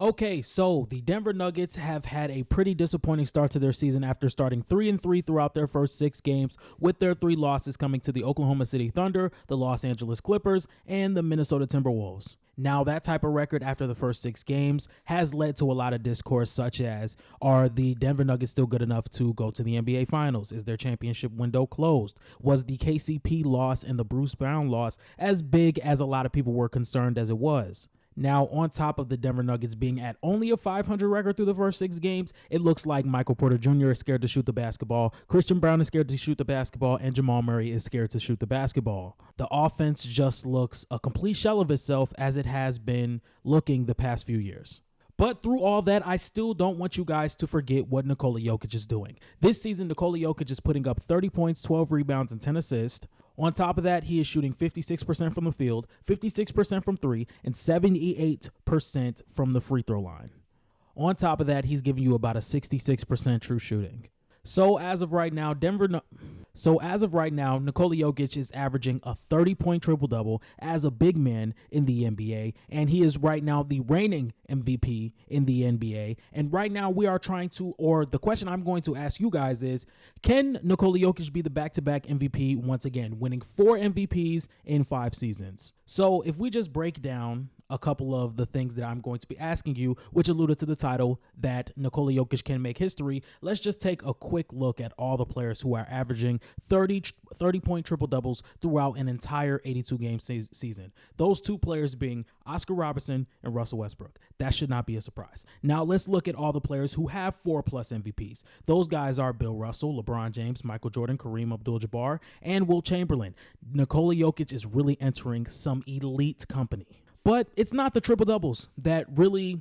Okay, so the Denver Nuggets have had a pretty disappointing start to their season after starting 3-3 throughout their first 6 games, with their 3 losses coming to the Oklahoma City Thunder, the Los Angeles Clippers, and the Minnesota Timberwolves. Now, that type of record after the first 6 games has led to a lot of discourse, such as, are the Denver Nuggets still good enough to go to the NBA Finals? Is their championship window closed? Was the KCP loss and the Bruce Brown loss as big as a lot of people were concerned as it was? Now, on top of the Denver Nuggets being at only a 500 record through the first 6 games, it looks like Michael Porter Jr. is scared to shoot the basketball, Christian Brown is scared to shoot the basketball, and Jamal Murray is scared to shoot the basketball. The offense just looks a complete shell of itself, as it has been looking the past few years. But through all that, I still don't want you guys to forget what Nikola Jokic is doing. This season, Nikola Jokic is putting up 30 points, 12 rebounds, and 10 assists. On top of that, he is shooting 56% from the field, 56% from three, and 78% from the free throw line. On top of that, he's giving you about a 66% true shooting. So as of right now, Nikola Jokic is averaging a 30-point triple-double as a big man in the NBA, and he is right now the reigning MVP in the NBA. And right now we are the question I'm going to ask you guys is, can Nikola Jokic be the back-to-back MVP once again, winning 4 MVPs in 5 seasons? So if we just break down a couple of the things that I'm going to be asking you, which alluded to the title that Nikola Jokic can make history, let's just take a quick look at all the players who are averaging 30-point triple-doubles throughout an entire 82-game season. Those 2 players being Oscar Robertson and Russell Westbrook. That should not be a surprise. Now let's look at all the players who have 4+ MVPs. Those guys are Bill Russell, LeBron James, Michael Jordan, Kareem Abdul-Jabbar, and Wilt Chamberlain. Nikola Jokic is really entering some elite company. But it's not the triple-doubles that really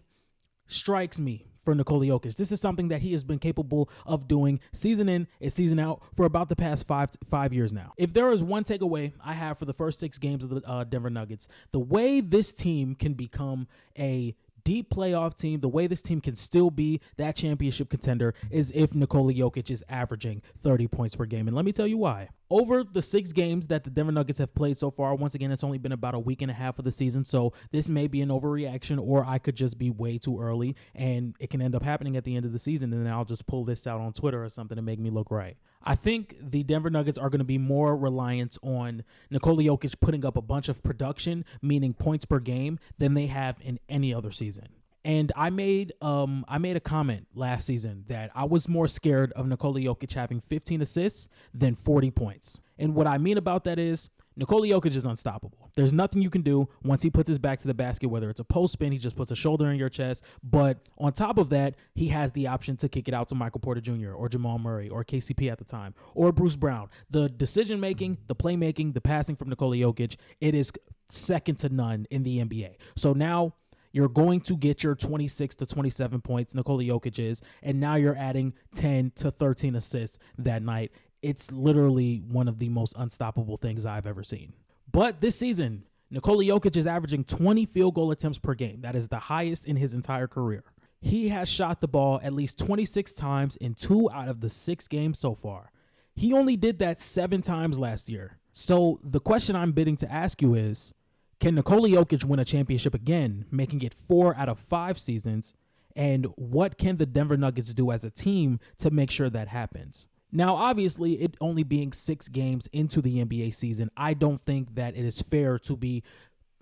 strikes me for Nikola Jokic. This is something that he has been capable of doing season in and season out for about the past five years now. If there is one takeaway I have for the first 6 games of the Denver Nuggets, the way this team can become a deep playoff team, the way this team can still be that championship contender, is if Nikola Jokic is averaging 30 points per game. And let me tell you why. Over the 6 games that the Denver Nuggets have played so far, once again, it's only been about a week and a half of the season, so this may be an overreaction, or I could just be way too early, and it can end up happening at the end of the season, and then I'll just pull this out on Twitter or something to make me look right. I think the Denver Nuggets are going to be more reliant on Nikola Jokic putting up a bunch of production, meaning points per game, than they have in any other season. And I made a comment last season that I was more scared of Nikola Jokic having 15 assists than 40 points. And what I mean about that is Nikola Jokic is unstoppable. There's nothing you can do once he puts his back to the basket, whether it's a post spin, he just puts a shoulder in your chest. But on top of that, he has the option to kick it out to Michael Porter Jr. or Jamal Murray or KCP at the time or Bruce Brown. The decision-making, the playmaking, the passing from Nikola Jokic, it is second to none in the NBA. So now you're going to get your 26 to 27 points, Nikola Jokic is, and now you're adding 10 to 13 assists that night. It's literally one of the most unstoppable things I've ever seen. But this season, Nikola Jokic is averaging 20 field goal attempts per game. That is the highest in his entire career. He has shot the ball at least 26 times in 2 out of the 6 games so far. He only did that 7 times last year. So the question I'm bidding to ask you is, can Nikola Jokic win a championship again, making it 4 out of 5 seasons? And what can the Denver Nuggets do as a team to make sure that happens? Now, obviously, it only being 6 games into the NBA season, I don't think that it is fair to be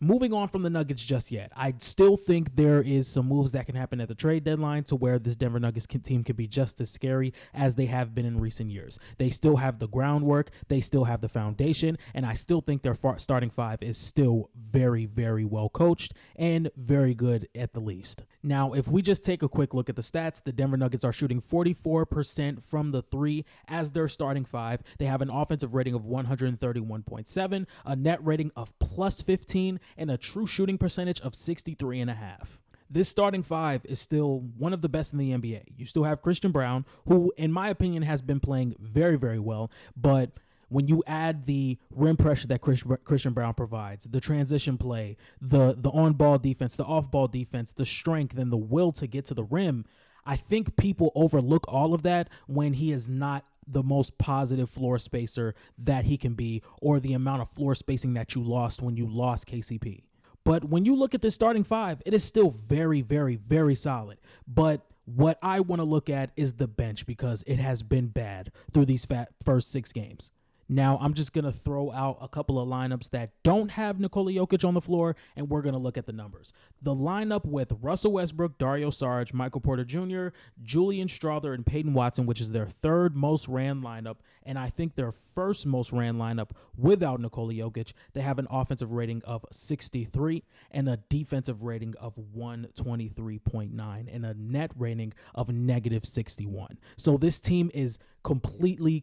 moving on from the Nuggets just yet. I still think there is some moves that can happen at the trade deadline to where this Denver Nuggets team can be just as scary as they have been in recent years. They still have the groundwork, they still have the foundation, and I still think their starting 5 is still very, very well coached and very good at the least. Now, if we just take a quick look at the stats, the Denver Nuggets are shooting 44% from the 3 as their starting 5. They have an offensive rating of 131.7, a net rating of plus 15, and a true shooting percentage of 63.5. This starting 5 is still one of the best in the NBA. You still have Christian Brown, who, in my opinion, has been playing very, very well, but when you add the rim pressure that Christian Brown provides, the transition play, the on-ball defense, the off-ball defense, the strength, and the will to get to the rim, I think people overlook all of that when he is not the most positive floor spacer that he can be, or the amount of floor spacing that you lost when you lost KCP. But when you look at this starting five, it is still very, very, very solid. But what I want to look at is the bench because it has been bad through these first 6 games. Now, I'm just going to throw out a couple of lineups that don't have Nikola Jokic on the floor, and we're going to look at the numbers. The lineup with Russell Westbrook, Dario Saric, Michael Porter Jr., Julian Strawther, and Peyton Watson, which is their third most ran lineup, and I think their first most ran lineup without Nikola Jokic. They have an offensive rating of 63 and a defensive rating of 123.9 and a net rating of negative 61. So this team is completely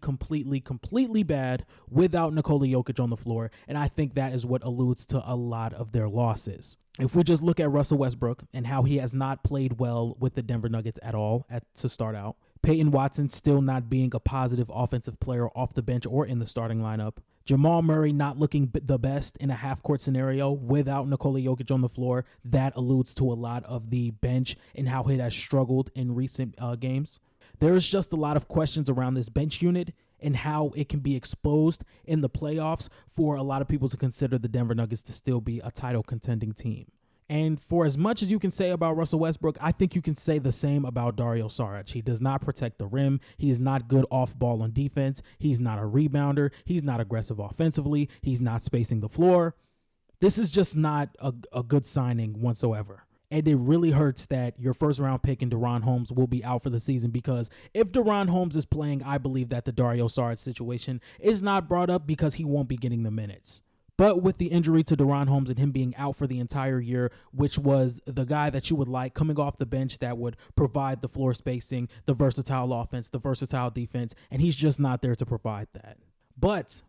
bad without Nikola Jokic on the floor, and I think that is what alludes to a lot of their losses. If we just look at Russell Westbrook and how he has not played well with the Denver Nuggets at all to start out, Peyton Watson still not being a positive offensive player off the bench or in the starting lineup, Jamal Murray not looking the best in a half-court scenario without Nikola Jokic on the floor, that alludes to a lot of the bench and how it has struggled in recent games. There's just a lot of questions around this bench unit and how it can be exposed in the playoffs for a lot of people to consider the Denver Nuggets to still be a title contending team. And for as much as you can say about Russell Westbrook, I think you can say the same about Dario Saric. He does not protect the rim. He is not good off ball on defense. He's not a rebounder. He's not aggressive offensively. He's not spacing the floor. This is just not a good signing whatsoever. And it really hurts that your first-round pick in DaRon Holmes will be out for the season because if DaRon Holmes is playing, I believe that the Dario Saric situation is not brought up because he won't be getting the minutes. But with the injury to DaRon Holmes and him being out for the entire year, which was the guy that you would like coming off the bench that would provide the floor spacing, the versatile offense, the versatile defense, and he's just not there to provide that. But,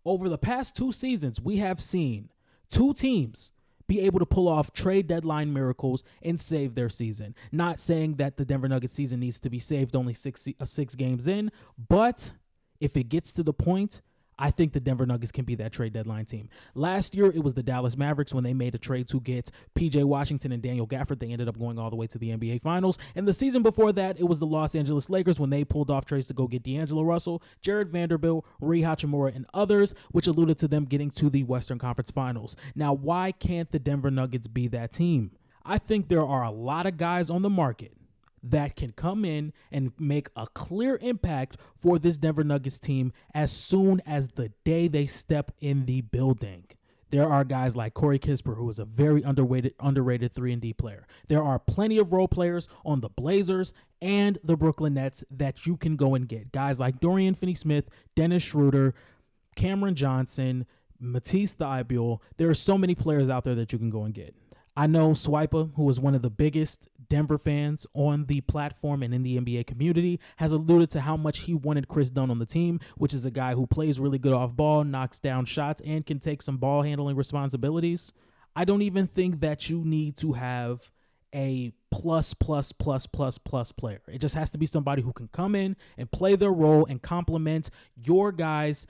over the past 2 seasons, we have seen 2 teams be able to pull off trade deadline miracles and save their season. Not saying that the Denver Nuggets season needs to be saved only 6 games in, but if it gets to the point, I think the Denver Nuggets can be that trade deadline team. Last year, it was the Dallas Mavericks when they made a trade to get P.J. Washington and Daniel Gafford. They ended up going all the way to the NBA Finals. And the season before that, it was the Los Angeles Lakers when they pulled off trades to go get D'Angelo Russell, Jared Vanderbilt, Rui Hachimura, and others, which alluded to them getting to the Western Conference Finals. Now, why can't the Denver Nuggets be that team? I think there are a lot of guys on the market that can come in and make a clear impact for this Denver Nuggets team as soon as the day they step in the building. There are guys like Corey Kispert, who is a very underrated 3-and-D player. There are plenty of role players on the Blazers and the Brooklyn Nets that you can go and get. Guys like Dorian Finney-Smith, Dennis Schroeder, Cameron Johnson, Matisse Thybulle. There are so many players out there that you can go and get. I know Swipa, who is one of the biggest Denver fans on the platform and in the NBA community, has alluded to how much he wanted Chris Dunn on the team, which is a guy who plays really good off ball, knocks down shots, and can take some ball handling responsibilities. I don't even think that you need to have a plus player. It just has to be somebody who can come in and play their role and complement your guys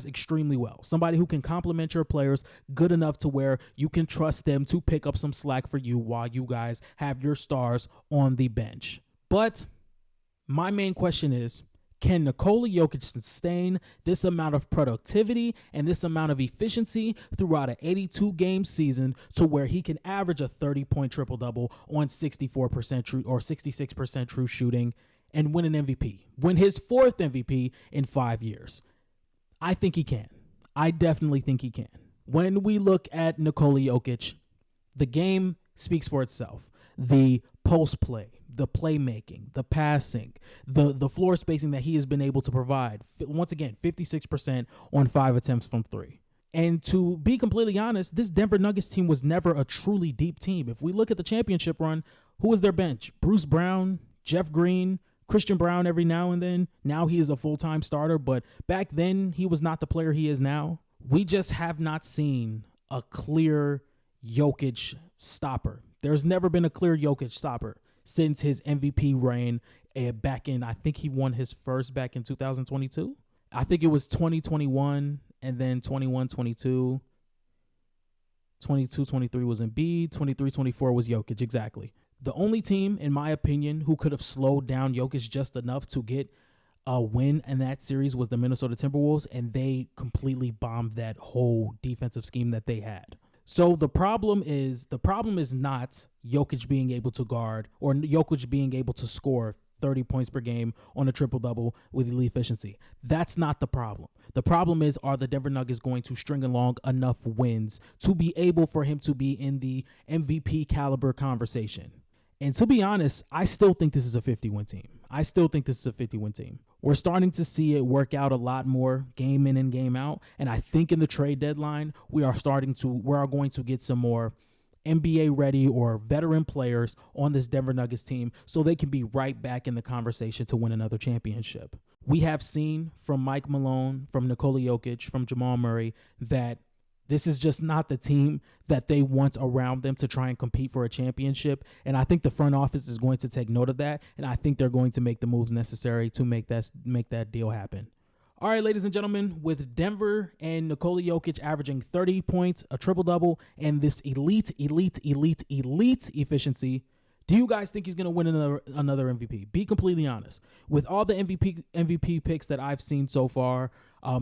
extremely well. Somebody who can complement your players good enough to where you can trust them to pick up some slack for you while you guys have your stars on the bench. But my main question is, can Nikola Jokic sustain this amount of productivity and this amount of efficiency throughout an 82-game season to where he can average a 30-point triple-double on 64% true or 66% true shooting and win an MVP? Win his 4th MVP in 5 years. I think he can. I definitely think he can. When we look at Nikola Jokic, the game speaks for itself. The post play, the playmaking, the passing, the floor spacing that he has been able to provide. Once again, 56% on 5 attempts from 3. And to be completely honest, this Denver Nuggets team was never a truly deep team. If we look at the championship run, who was their bench? Bruce Brown, Jeff Green, Christian Brown every now and then. Now he is a full-time starter, but back then he was not the player he is now. We just have not seen a clear Jokic stopper. There's never been a clear Jokic stopper since his MVP reign back in, I think he won his first back in 2022. I think it was 2021 and then 21-22. 22-23 was Embiid. 23-24 was Jokic, exactly. The only team, in my opinion, who could have slowed down Jokic just enough to get a win in that series was the Minnesota Timberwolves, and they completely bombed that whole defensive scheme that they had. So the problem is not Jokic being able to guard or Jokic being able to score 30 points per game on a triple double with elite efficiency. That's not the problem. The problem is, are the Denver Nuggets going to string along enough wins to be able for him to be in the MVP caliber conversation? And to be honest, I still think this is a 50-win team. We're starting to see it work out a lot more game in and game out. And I think in the trade deadline, we are going to get some more NBA ready or veteran players on this Denver Nuggets team so they can be right back in the conversation to win another championship. We have seen from Mike Malone, from Nikola Jokic, from Jamal Murray that this is just not the team that they want around them to try and compete for a championship. And I think the front office is going to take note of that. And I think they're going to make the moves necessary to make that deal happen. All right, ladies and gentlemen, with Denver and Nikola Jokic averaging 30 points, a triple-double, and this elite efficiency, do you guys think he's going to win another MVP? Be completely honest. With all the MVP picks that I've seen so far,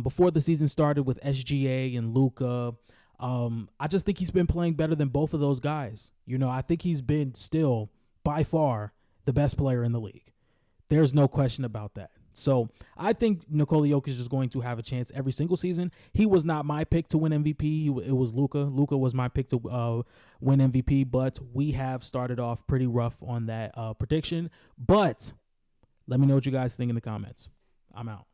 before the season started with SGA and Luka, I just think he's been playing better than both of those guys. I think he's been still, by far, the best player in the league. There's no question about that. So I think Nikola Jokic is going to have a chance every single season. He was not my pick to win MVP. It was Luka. Luka was my pick to win MVP, but we have started off pretty rough on that prediction. But let me know what you guys think in the comments. I'm out.